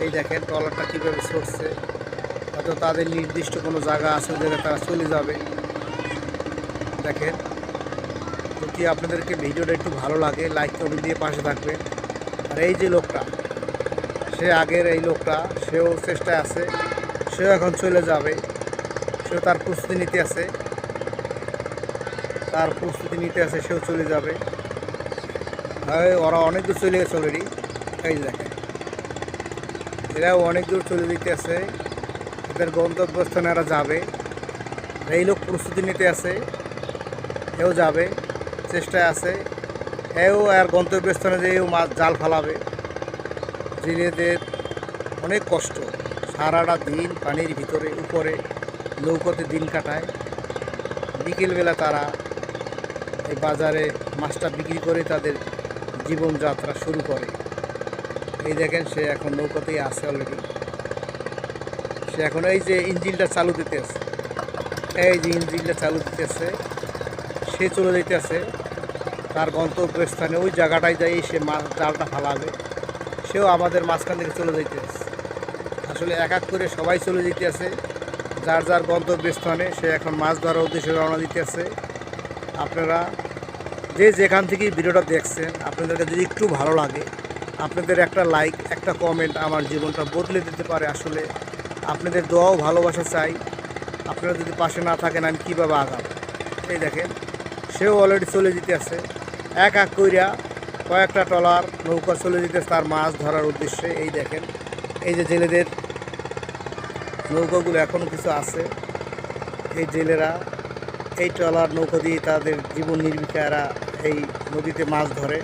এই দেখেন ট্রলারটা কীভাবে ছড়ছে। হয়তো তাদের নির্দিষ্ট কোনো জায়গা আছে, ওই জায়গায় তারা চলে যাবে। দেখেন, যদি আপনাদেরকে ভিডিওটা একটু ভালো লাগে লাইক কমেন্ট দিয়ে পাশে থাকবেন। আর এই যে লোকটা, সে আগের এই লোকটা, সেও চেষ্টায় আছে, সেও এখন চলে যাবে। সেও তার প্রস্তুতি নিতে আছে, সেও চলে যাবে। ওরা অনেক দূর চলে গেছে অলরেডি। এই দেখেন, এরাও অনেক দূর চলে যেতে আছে, এদের গন্তব্যস্থানে এরা যাবে। এই লোক প্রস্তুতি নিতে আছে, এও যাবে, চেষ্টায় আছে। এও আর গন্তব্যস্থানে যেও মাছ জাল ফালাবে। জেলেদের অনেক কষ্ট, সারাটা দিন পানির ভিতরে উপরে নৌকোতে দিন কাটায়। বিকেলবেলা তারা এই বাজারে মাছটা বিক্রি করে তাদের জীবনযাত্রা শুরু করে। এই দেখেন, সে এখন নৌকাতেই আছে অলরেডি। সে এখন এই যে ইঞ্জিনটা চালু দিতেছে, সে চলে যেতেছে তার গন্তব্যস্থানে। ওই জায়গাটায় যাই সে মাছ জালটা ফালাবে। সেও আমাদের মাঝখান থেকে চলে যাইতেছে। আসলে এক এক করে সবাই চলে যেতেছে যার যার গন্তব্যস্থানে। সে এখন মাছ ধরার উদ্দেশ্যে রওনা দিতেছে। আপনারা যে যেখান থেকে ভিডিওটা দেখছেন, আপনাদেরকে যদি একটু ভালো লাগে, আপনাদের একটা লাইক, একটা কমেন্ট আমার জীবনটা বদলে দিতে পারে। আসলে আপনাদের দোয়াও ভালোবাসা চাই। আপনারা যদি পাশে না থাকেন আমি কীভাবে আগাবো। এই দেখেন, সেও অলরেডি চলে যেতে আছে। এক এক কইরা কয়েকটা ট্রলার নৌকা চলে যেতেছে তার মাছ ধরার উদ্দেশ্যে। এই দেখেন, এই যে জেলেদের নৌকাগুলো এখনও কিছু আছে। এই জেলেরা এই ট্রলার নৌকা দিয়ে তাদের জীবন নির্বিকারা এই নদীতে মাছ ধরে।